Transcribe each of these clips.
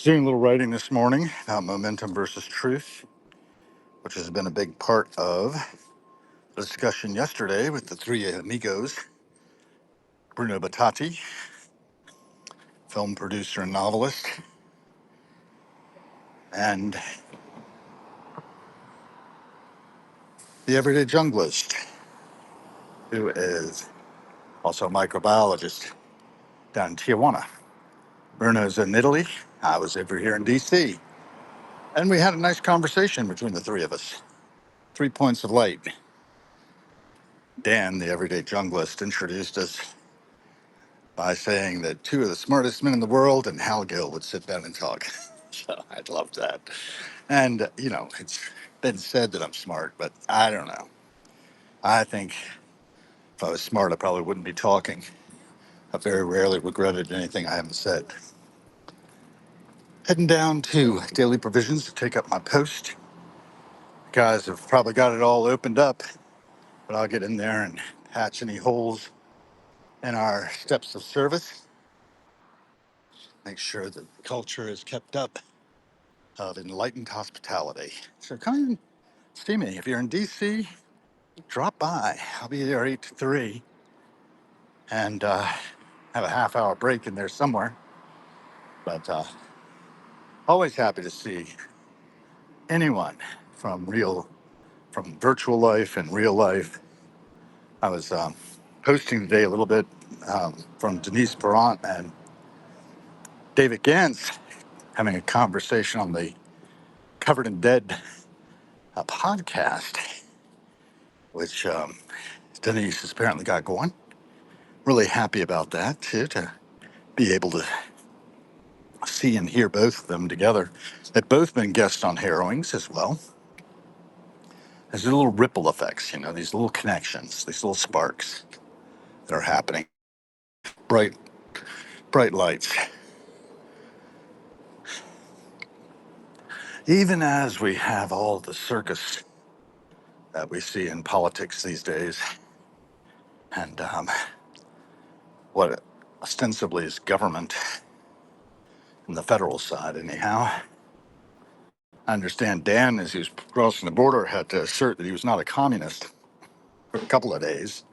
Doing a little writing this morning about momentum versus truth, which has been a big part of the discussion yesterday with the three amigos: Bruno Batati, film producer and novelist, and the everyday junglist, who is also a microbiologist down in Tijuana. Bruno's in Italy. I was over here in DC. And we had a nice conversation between the three of us. 3 points of light. Dan, the everyday junglist, introduced us by saying that two of the smartest men in the world and Hal Gill would sit down and talk. So I loved that. And, it's been said that I'm smart, but I don't know. I think if I was smart, I probably wouldn't be talking. I very rarely regretted anything I haven't said. Heading down to Daily Provisions to take up my post. Guys have probably got it all opened up, but I'll get in there and patch any holes in our steps of service. Make sure that the culture is kept up of enlightened hospitality. So come and see me. If you're in DC, drop by. I'll be there 8 to 3 and have a half hour break in there somewhere. But always happy to see anyone from from virtual life and real life. I was posting today a little bit from Denise Perrant and David Gantz having a conversation on the Covered in Dead podcast, which Denise has apparently got going. Really happy about that, too, to be able to see and hear both of them together. They've both been guests on Harrowings as well. There's little ripple effects, these little connections, these little sparks that are happening. Bright, bright lights. Even as we have all the circus that we see in politics these days, and what ostensibly is government on the federal side, anyhow. I understand Dan, as he was crossing the border, had to assert that he was not a communist for a couple of days.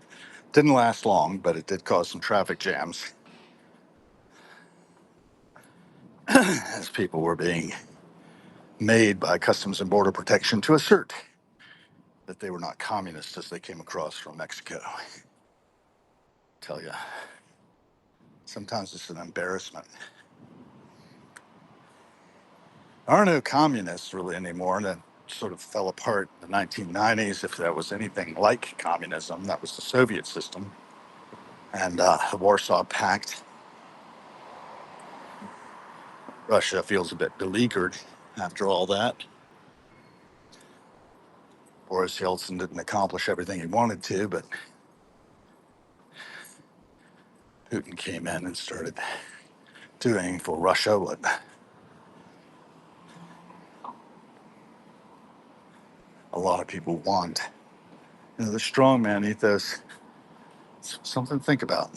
Didn't last long, but it did cause some traffic jams as people were being made by Customs and Border Protection to assert that they were not communists as they came across from Mexico. I tell you, sometimes it's an embarrassment. There are no communists really anymore. That sort of fell apart in the 1990s. If that was anything like communism, that was the Soviet system and the Warsaw Pact. Russia feels a bit beleaguered after all that. Boris Yeltsin didn't accomplish everything he wanted to, but Putin came in and started doing for Russia what a lot of people want. The strongman ethos, it's something to think about.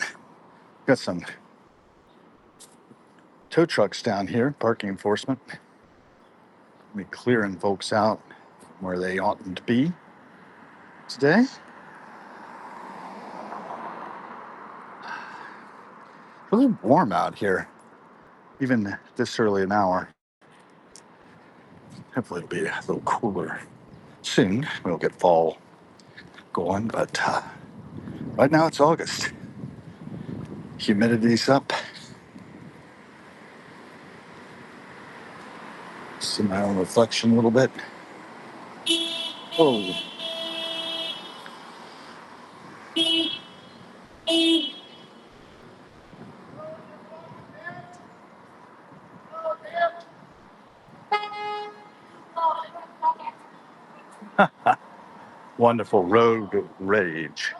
Got some tow trucks down here, parking enforcement. Me clearing folks out where they oughtn't to be today. A little warm out here, even this early an hour. Hopefully it'll be a little cooler soon. We'll get fall going, but right now it's August. Humidity's up. See my own reflection a little bit. Oh, wonderful road rage.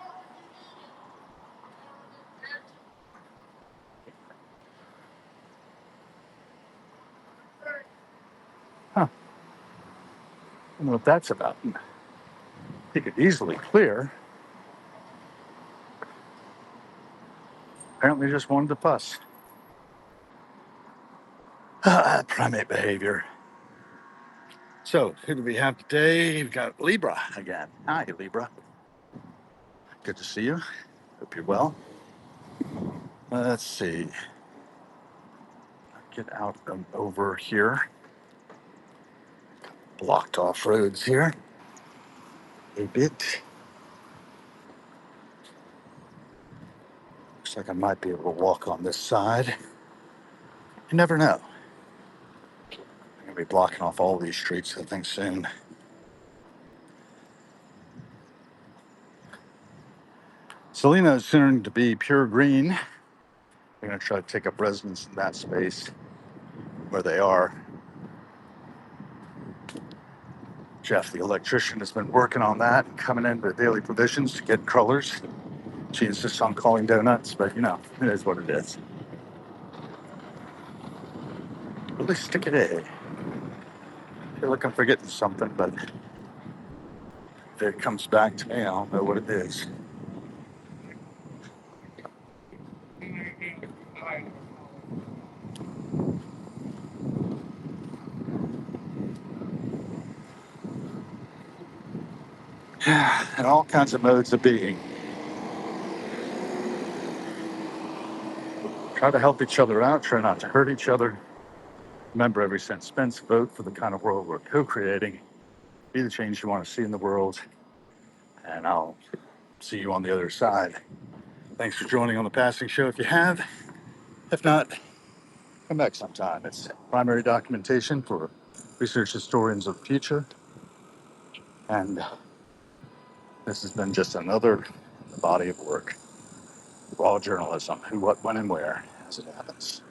Huh. I don't know what that's about. He could easily clear. Apparently just wanted to fuss. Primate behavior. So, who do we have today? We've got Libra again. Hi, Libra. Good to see you. Hope you're well. Let's see. Get out and over here. Blocked off roads here a bit. Looks like I might be able to walk on this side. You never know. I'm going to be blocking off all these streets, I think, soon. Selena is soon to be pure green. We're going to try to take up residence in that space where they are. Jeff, the electrician, has been working on that and coming in with daily provisions to get colors. She insists on calling donuts, but you know, it is what it is. Really stick it in. I feel like I'm forgetting something, but if it comes back to me, I don't know what it is. And all kinds of modes of being. Try to help each other out, try not to hurt each other. Remember, every cent spent, vote for the kind of world we're co-creating. Be the change you want to see in the world. And I'll see you on the other side. Thanks for joining on the Passing Show if you have. If not, come back sometime. It's primary documentation for research historians of the future. And this has been just another body of work. Raw journalism, who, what, when, and where, as it happens.